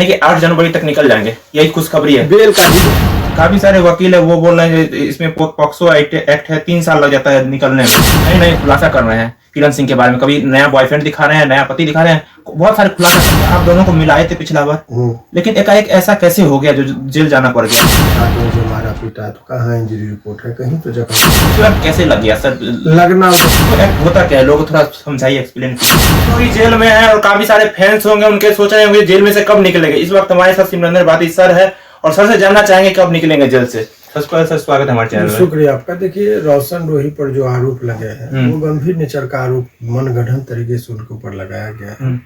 कि 8 जनवरी तक निकल जाएंगे, यही खुशखबरी है। बेल का काफी सारे वकील है वो बोल रहे हैं इसमें पॉक्सो एक्ट है, 3 साल लग जाता है निकलने में। नए नए खुलासा कर रहे हैं किरण सिंह के बारे में, कभी नया बॉयफ्रेंड दिखा रहे हैं, नया पति दिखा रहे हैं, बहुत सारे खुलासा कर रहे हैं। आप दोनों को मिलाए थे पिछला बार, लेकिन एकाएक ऐसा कैसे हो गया जो जेल जाना पड़ गया? जो मारा पीटा तो कहाँ इंजरी रिपोर्ट है, कहीं तो जगह कैसे लग गया सर? लगना तो एक्ट होता क्या है, लोग थोड़ा समझाइए, एक्सप्लेन कीजिए। तो जेल में है और काफी सारे फैंस होंगे, उनके सोच रहे होंगे जेल में से कब निकलेंगे। इस वक्त हमारे साथ सिमरंदर बादी सर है और सर से जानना चाहेंगे कब निकलेंगे जेल से। सबसे पहले सर स्वागत है हमारे चैनल में। शुक्रिया आपका। देखिए, रोशन रोही पर जो आरोप लगे हैं वो गंभीर नेचर का आरोप मनगढ़ंत तरीके से उनके ऊपर लगाया गया है।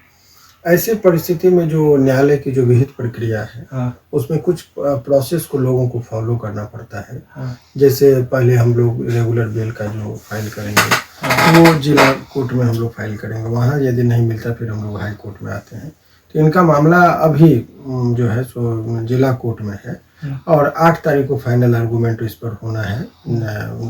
ऐसे परिस्थिति में जो न्यायालय की जो विहित प्रक्रिया है उसमें कुछ प्रोसेस को लोगों को फॉलो करना पड़ता है। जैसे पहले हम लोग रेगुलर बेल का जो फाइल करेंगे वो जिला कोर्ट में हम लोग फाइल करेंगे, वहाँ यदि नहीं मिलता फिर हम लोग हाई कोर्ट में आते हैं। तो इनका मामला अभी जो है सो जिला कोर्ट में है और 8 तारीख को फाइनल आर्गूमेंट इस पर होना है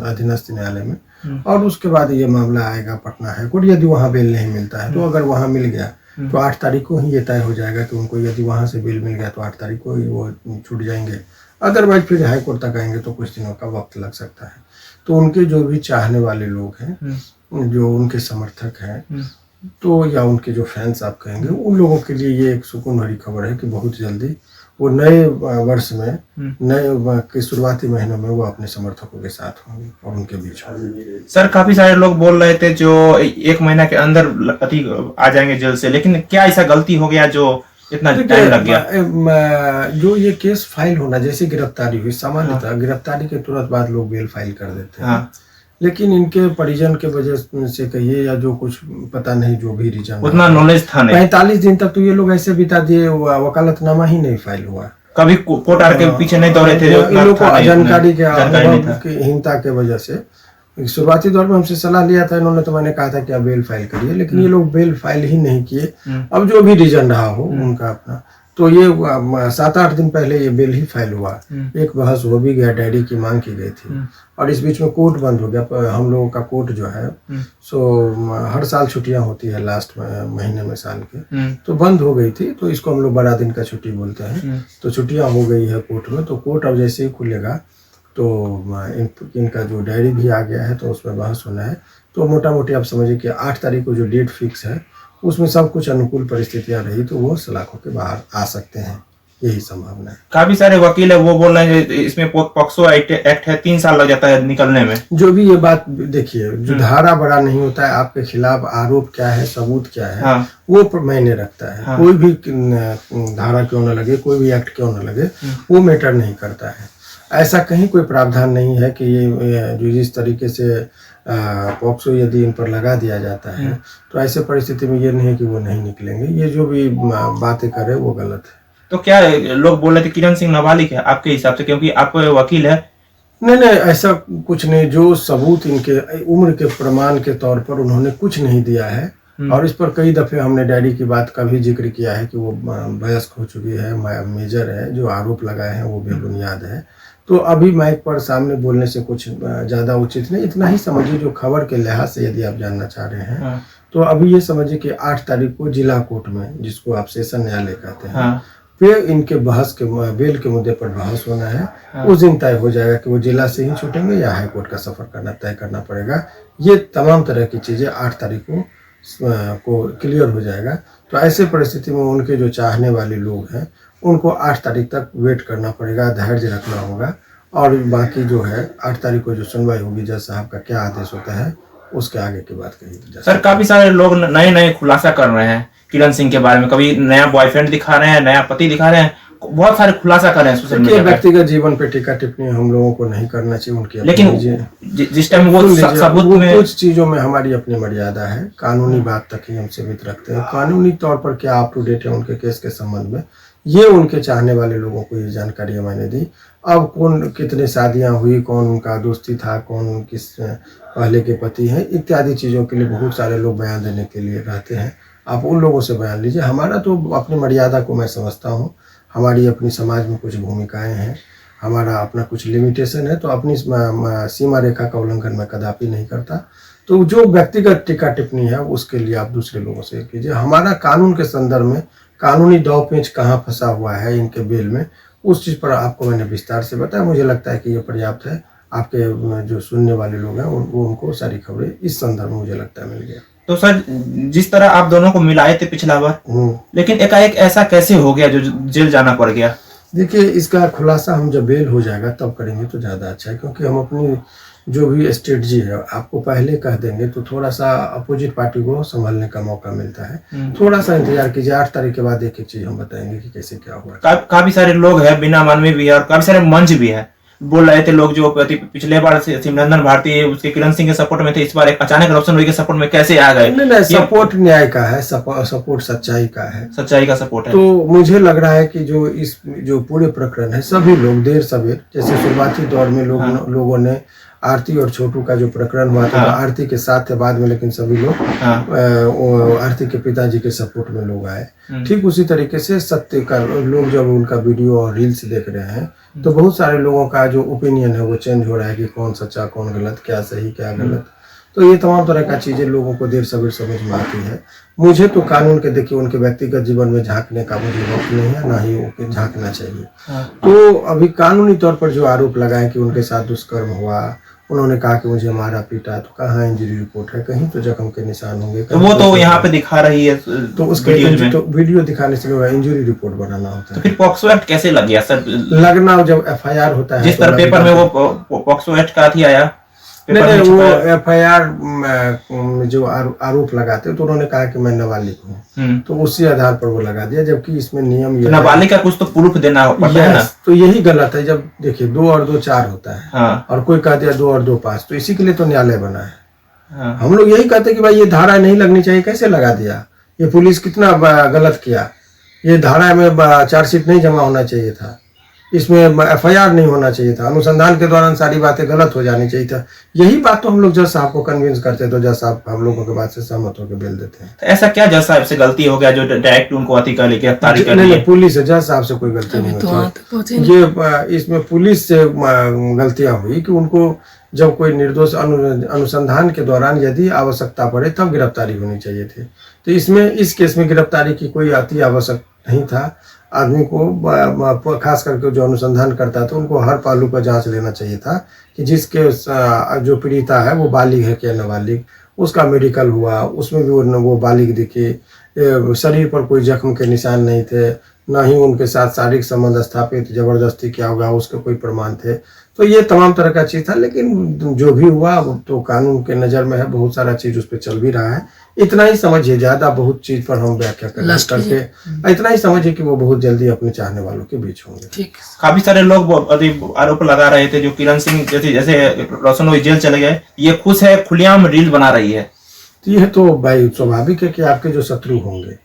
अधीनस्थ न्यायालय में, और उसके बाद ये मामला आएगा पटना हाई कोर्ट। यदि वहाँ बेल नहीं मिलता है तो अगर वहाँ मिल गया तो 8 तारीख को ही ये तय हो जाएगा कि उनको यदि वहाँ से बेल मिल गया तो 8 तारीख को ही वो छूट जाएंगे। अदरवाइज फिर हाई कोर्ट तक आएंगे तो कुछ दिनों का वक्त लग सकता है। तो उनके जो भी चाहने वाले लोग हैं, जो उनके समर्थक हैं, तो या उनके जो फैंस आप कहेंगे, उन लोगों के लिए ये एक सुकून भरी खबर है कि बहुत जल्दी वो नए वर्ष में, नए के शुरुआती महीनों में वो अपने समर्थकों के साथ होंगे और उनके बीच होंगे। सर काफी सारे लोग बोल रहे थे जो 1 महीना के अंदर पति आ जाएंगे जेल से, लेकिन क्या ऐसा गलती हो गया जो इतना टाइम लग गया? जो ये केस फाइल होना, जैसे गिरफ्तारी हुई, सामान्यतः गिरफ्तारी के तुरंत बाद लोग बेल फाइल कर देते हैं। लेकिन इनके परिजन के वजह से कहिए या जो कुछ पता नहीं, जो भी रीजन, उतना नॉलेज था नहीं। 45 दिन तक तो ये लोग ऐसे बिता दिए, वकालतनामा ही नहीं फाइल हुआ, कभी कोर्ट आर के पीछे नहीं दौड़े थे। इन लोग को जानकारी की हीनता के वजह से शुरुआती दौर में हमसे सलाह लिया था इन्होंने, तो मैंने कहा था कि आप बेल फाइल करिए, लेकिन ये लोग बेल फाइल ही नहीं किए। अब जो भी रीजन रहा हो उनका अपना, तो ये 7-8 दिन पहले ये बेल ही फाइल हुआ। एक बहस हो भी गया, डैडी की मांग की गई थी, और इस बीच में कोर्ट बंद हो गया। हम लोगों का कोर्ट जो है सो हर साल छुट्टियां होती है लास्ट महीने में साल के, तो बंद हो गई थी। तो इसको हम लोग बड़ा दिन का छुट्टी बोलते हैं। तो छुट्टियां हो गई है कोर्ट में, तो कोर्ट अब जैसे ही खुलेगा तो इनका जो डायरी भी आ गया है, तो उसमें बहस होना है। तो मोटा मोटी आप समझिए कि 8 तारीख को जो डेट फिक्स है उसमें सब कुछ अनुकूल परिस्थितियां रही तो वो सलाखों के बाहर आ सकते हैं, यही संभावना है। काफी सारे वकील है वो बोल रहे हैं इसमें पॉक्सो एक्ट है, 3 साल लग जाता है निकलने में। जो भी ये बात देखिए, जो धारा बड़ा नहीं होता है, आपके खिलाफ आरोप क्या है, सबूत क्या है, वो मायने रखता है। कोई भी धारा क्यों न लगे, कोई भी एक्ट क्यों न लगे, वो मैटर नहीं करता है। ऐसा कहीं कोई प्रावधान नहीं है कि ये जो जिस तरीके से पॉक्सो यदि इन पर लगा दिया जाता है तो ऐसे परिस्थिति में ये नहीं है कि वो नहीं निकलेंगे। ये जो भी बातें करे वो गलत है। तो क्या लोग बोल रहे थे किरण सिंह नाबालिग है आपके हिसाब से, क्योंकि आप वकील है? नहीं, ऐसा कुछ नहीं। जो सबूत इनके उम्र के प्रमाण के तौर पर उन्होंने कुछ नहीं दिया है, और इस पर कई दफे हमने डैडी की बात का भी जिक्र किया है कि वो वयस्क हो चुकी है, मेजर है, जो आरोप लगाए हैं वो बेबुनियाद है। तो अभी माइक पर सामने बोलने से कुछ ज़्यादा उचित नहीं। इतना ही समझिए, जो खबर के लिहाज से यदि आप जानना चाह रहे हैं तो अभी ये समझिए कि 8 तारीख को जिला कोर्ट में, जिसको आप सेशन न्यायालय कहते हैं, फिर इनके बहस के बेल के मुद्दे पर बहस होना है। उस दिन तय हो जाएगा कि वो जिला से ही छूटेंगे या हाई कोर्ट का सफर तय करना पड़ेगा। ये तमाम तरह की चीज़ें 8 तारीख को क्लियर हो जाएगा। तो ऐसे परिस्थिति में उनके जो चाहने वाले लोग हैं उनको 8 तारीख तक वेट करना पड़ेगा, धैर्य रखना होगा, और बाकी जो है 8 तारीख को जो सुनवाई होगी, जज साहब का क्या आदेश होता है उसके आगे की बात कही। सर काफी सारे लोग नए नए खुलासा कर रहे हैं किरण सिंह के बारे में, कभी नया बॉयफ्रेंड दिखा रहे हैं, नया पति दिखा रहे हैं, बहुत सारे खुलासा कर रहे हैं सोशल मीडिया पे। व्यक्तिगत जीवन पे टीका टिप्पणी हम लोगों को नहीं करना चाहिए उनकी, लेकिन जिस टाइम वो सबूत में, कुछ चीजों में हमारी अपनी मर्यादा है। कानूनी बात तक ही हम सीमित रखते हैं। कानूनी तौर पर क्या अप टू डेट है उनके केस के संबंध में, ये उनके चाहने वाले लोगों को ये जानकारी मैंने दी। अब कौन कितने शादियां हुई, कौन उनका दोस्ती था, कौन किस पहले के पति हैं, इत्यादि चीज़ों के लिए बहुत सारे लोग बयान देने के लिए रहते हैं। आप उन लोगों से बयान लीजिए। हमारा तो अपनी मर्यादा को मैं समझता हूँ, हमारी अपनी समाज में कुछ भूमिकाएं हैं, हमारा अपना कुछ लिमिटेशन है, तो अपनी सीमा रेखा का उल्लंघन मैं कदापि नहीं करता। तो जो व्यक्तिगत टीका टिप्पणी है उसके लिए आप दूसरे लोगों से कीजिए। हमारा कानून के संदर्भ में कानूनी दाव पेच कहाँ फंसा हुआ है इनके बेल में, उस चीज़ पर आपको मैंने विस्तार से बताया। मुझे लगता है कि ये पर्याप्त है। आपके जो सुनने वाले लोग हैं उनको सारी खबरें इस संदर्भ में मुझे लगता है मिल गया। तो सर, जिस तरह आप दोनों को मिलाए थे पिछला बार, लेकिन एकाएक ऐसा कैसे हो गया जो जेल जाना पड़ गया? देखिए, इसका खुलासा हम जब बेल हो जाएगा तब करेंगे तो ज़्यादा अच्छा है, क्योंकि हम अपनी जो भी स्ट्रेटजी है आपको पहले कह देंगे तो थोड़ा सा अपोजिट पार्टी को संभालने का मौका मिलता है। थोड़ा सा इंतजार कीजिए, 8 तारीख के बाद एक एक चीज हम बताएंगे कि कैसे क्या हुआ। काफी सारे लोग हैं, बिना मानवी भी है और काफी सारे मंच भी है। बोल रहे थे लोग जो पिछले बार सिमरन भारती उसके किरण सिंह के सपोर्ट में थे, इस बार एक अचानक रोशन रोही के सपोर्ट में कैसे आ गए? नहीं, सपोर्ट न्याय का है, सपोर्ट सच्चाई का है, सच्चाई का सपोर्ट है। तो मुझे लग रहा है कि जो पूरे प्रकरण है, सभी लोग देर सवेर, जैसे शुरुआती दौर में लोगों ने आरती और छोटू का जो प्रकरण हुआ था, आरती के साथ थे बाद में, लेकिन सभी लोग आरती के पिताजी के सपोर्ट में लोग आए। ठीक उसी तरीके से सत्य का लोग जब उनका वीडियो और रील्स देख रहे हैं तो बहुत सारे लोगों का जो ओपिनियन है वो चेंज हो रहा है कि कौन सच्चा कौन गलत, क्या सही क्या गलत। तो ये तमाम तरह का चीजें लोगों को देर सवेर समझ में आती है। मुझे तो कानून के, देखिए, उनके व्यक्तिगत जीवन में झांकने का मुझे वक्त नहीं है, ना ही उनको झांकना चाहिए। तो अभी कानूनी तौर पर जो आरोप लगाए कि उनके साथ दुष्कर्म हुआ, उन्होंने कहा कि मुझे मारा पीटा, तो कहाँ इंजरी रिपोर्ट है? कहीं तो जख्म के निशान होंगे, तो वो तो यहाँ पे दिखा रही है तो उसके वीडियो दिखाने से इंजरी रिपोर्ट बनाना होता है। तो फिर पॉक्सो एक्ट कैसे लग गया सर? लगना जब FIR होता है, जिस तरह पेपर में वो पॉक्सो एक्ट का थी आया, नहीं, वो FIR जो आरोप लगाते तो उन्होंने कहा कि मैं नाबालिग हूँ, तो उसी आधार पर वो लगा दिया, जबकि इसमें नियम ये नाबालिग का कुछ तो प्रूफ देना पड़ता है ना। तो यही गलत है। जब देखिए 2 और 2 4 होता है, और कोई कहते हैं 2 और 2 5, तो इसी के लिए तो न्यायालय बना है। हम लोग यही कहते हैं कि भाई ये धारा नहीं लगनी चाहिए, कैसे लगा दिया? ये पुलिस कितना गलत किया। ये धारा में चार्जशीट नहीं जमा होना चाहिए था, इसमें FIR नहीं होना चाहिए था, अनुसंधान के दौरान सारी बातें गलत हो जानी चाहिए था। यही बात तो हम लोग जज साहब को कन्विंस करते, तो जज साहब हम लोगों के बात से सहमत होकर बेल देते हैं। तो ऐसा क्या जज साहब से गलती हो गया जो डायरेक्ट उनको गिरफ्तारी कर ली? नहीं, पुलिस है, जज साहब से कोई गलती नहीं होती। ये इसमें पुलिस से गलतियां हुई कि उनको जब कोई निर्दोष अनुसंधान के दौरान यदि आवश्यकता पड़े तब गिरफ्तारी होनी चाहिए थी। तो इसमें इस केस में गिरफ्तारी की कोई अति आवश्यक नहीं था। आदमी को, खास करके जो अनुसंधान करता था, उनको हर पहलू पर जांच लेना चाहिए था कि जिसके जो पीड़िता है वो बालिग है क्या नाबालिग। उसका मेडिकल हुआ, उसमें भी वो बालिग दिखे, शरीर पर कोई जख्म के निशान नहीं थे, ना ही उनके साथ शारीरिक संबंध स्थापित जबरदस्ती किया होगा उसके कोई प्रमाण थे। तो ये तमाम तरह का चीज था, लेकिन जो भी हुआ तो कानून के नजर में है, बहुत सारा चीज उस पर चल भी रहा है। इतना ही समझिए, ज्यादा बहुत चीज पर हम व्याख्या करके इतना ही समझिए कि वो बहुत जल्दी अपने चाहने वालों के बीच होंगे। काफी सारे लोग आरोप लगा रहे थे, जो किरण सिंह जैसे रोशन रोही जेल चले गए, ये खुश है, खुलेआम रील बना रही है। तो ये तो भाई स्वाभाविक है कि आपके जो शत्रु होंगे,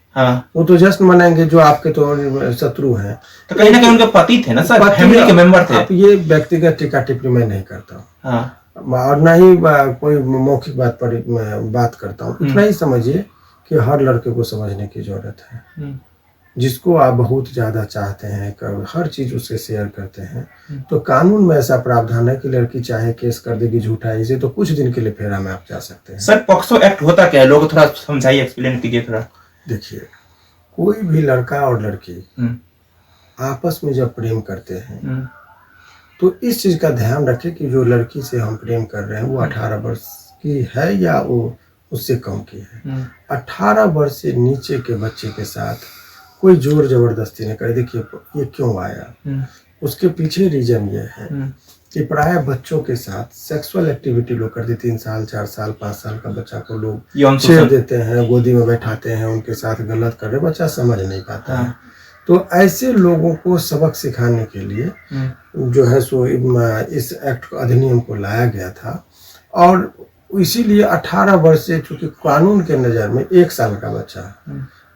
वो तो जश्न मनाएंगे, जो आपके तो शत्रु हैं। तो कहीं ना कहीं उनके पति थे ना सर, फैमिली के मेंबर थे। आप ये व्यक्तिगत टीका टिप्पणी मैं नहीं करता और ना ही कोई मौखिक बात पर बात करता हूँ। इतना ही समझिए कि हर लड़के को समझने की जरूरत है, जिसको आप बहुत ज्यादा चाहते हैं, हर चीज उससे शेयर करते हैं, तो कानून में ऐसा प्रावधान है कि लड़की चाहे केस कर देगी झूठा इसे, तो कुछ दिन के लिए फेरा में आप जा सकते हैं। सर, पॉक्सो एक्ट होता क्या है? लोग थोड़ा समझाइए, एक्सप्लेन कीजिए थोड़ा। देखिए, कोई भी लड़का और लड़की आपस में जब प्रेम करते हैं तो इस चीज का ध्यान रखें कि जो लड़की से हम प्रेम कर रहे हैं वो 18 वर्ष की है या वो उससे कम की है। 18 वर्ष से नीचे के बच्चे के साथ कोई जोर जबरदस्ती नहीं करे। देखिए, ये क्यों आया, उसके पीछे रीजन ये है कि प्राय बच्चों के साथ सेक्सुअल एक्टिविटी लोग करते, 3 साल 4 साल 5 साल का बच्चा को लोग छेड़ देते हैं, गोदी में बैठाते हैं, उनके साथ गलत कर रहे, बच्चा समझ नहीं पाता है। तो ऐसे लोगों को सबक सिखाने के लिए जो है सो इस एक्ट अधिनियम को लाया गया था, और इसीलिए 18 वर्ष से, चूंकि कानून के नज़र में 1 साल का बच्चा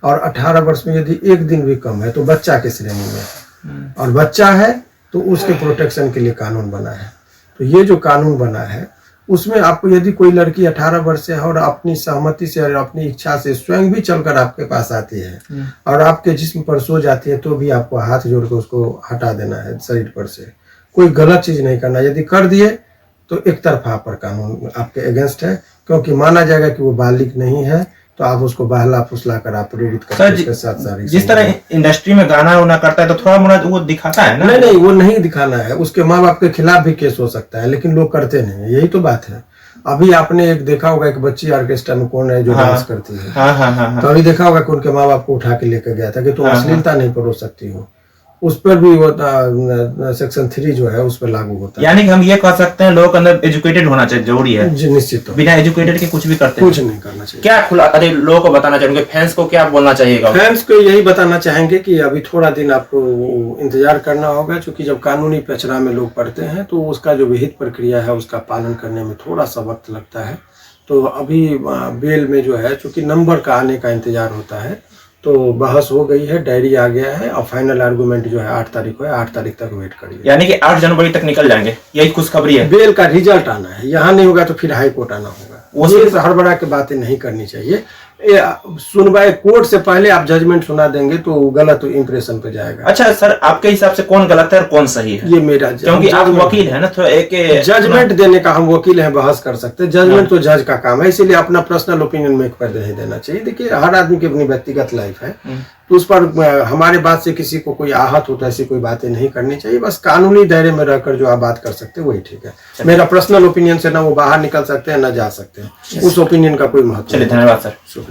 और 18 वर्ष में यदि 1 दिन भी कम है तो बच्चा के श्रेणी में है, और बच्चा है तो उसके प्रोटेक्शन के लिए कानून बना है। तो ये जो कानून बना है उसमें आपको, यदि कोई लड़की 18 वर्ष से है और अपनी सहमति से और अपनी इच्छा से स्वयं भी चलकर आपके पास आती है और आपके जिस्म पर सो जाती है, तो भी आपको हाथ जोड़ कर उसको हटा देना है शरीर पर से, कोई गलत चीज नहीं करना। यदि कर दिए तो एक तरफा पर कानून आपके अगेंस्ट है, क्योंकि माना जाएगा कि वो बालिग नहीं है, तो आप उसको बहला फुसला कर आप प्रेरित सर, करके उसके साथ सारी जिस तरह इंडस्ट्री में गाना वाना करता है तो थोड़ा मोड़ा वो दिखाता है ना। नहीं नहीं, वो नहीं दिखाना है, उसके माँ बाप के खिलाफ भी केस हो सकता है, लेकिन लोग करते नहीं, यही तो बात है। अभी आपने एक देखा होगा, एक बच्ची ऑर्केस्ट्रा में कौन है जो डांस करती है, हाँ हाँ हाँ तो अभी देखा होगा कि उनके माँ बाप को उठा के लेकर गया था कि तुम अश्लीलता नहीं परोस सकती हो, उस पर भी वो सेक्शन 3 जो है उस पर लागू होता है। यानी कि हम ये कह सकते हैं लोगों के अंदर एजुकेटेड होना चाहिए, जरूरी है जी निश्चित, बिना एजुकेटेड के कुछ भी करते हैं, कुछ नहीं करना चाहिए। क्या खुला, अरे लोगों को बताना चाहेंगे, फैंस को क्या बोलना चाहिएगा? फैंस को यही बताना चाहेंगे कि अभी थोड़ा दिन आपको इंतजार करना होगा, क्योंकि जब कानूनी पेचरा में लोग पढ़ते हैं तो उसका जो विहित प्रक्रिया है उसका पालन करने में थोड़ा सा वक्त लगता है। तो अभी बेल में जो है, चूंकि नंबर का आने का इंतजार होता है, तो बहस हो गई है, डायरी आ गया है, और फाइनल आर्गुमेंट जो है 8 तारीख को है, 8 तारीख तक वेट करिए। यानी कि 8 जनवरी तक निकल जाएंगे, यही खुशखबरी है। बेल का रिजल्ट आना है, यहाँ नहीं होगा तो फिर हाई कोर्ट आना होगा। वो हड़बड़ा के बातें नहीं करनी चाहिए। सुनवाई कोर्ट से पहले आप जजमेंट सुना देंगे तो गलत इंप्रेशन पे जाएगा। अच्छा सर, आपके हिसाब से कौन गलत है और कौन सही है? ये मेरा, क्योंकि आप वकील है ना, तो एक जजमेंट देने का हम वकील हैं, बहस कर सकते हैं, जजमेंट तो जज का काम है, इसीलिए अपना पर्सनल ओपिनियन मेक पर नहीं देना चाहिए। देखिए हर आदमी की अपनी व्यक्तिगत लाइफ है, तो उस पर हमारे बात से किसी को कोई आहत होता है, ऐसी कोई बातें नहीं करनी चाहिए। बस कानूनी दायरे में रहकर जो आप बात कर सकते हैं वही ठीक है। मेरा पर्सनल ओपिनियन से ना वो बाहर निकल सकते हैं ना जा सकते हैं, उस ओपिनियन का कोई महत्व। चलिए, धन्यवाद सर। शुक्रिया।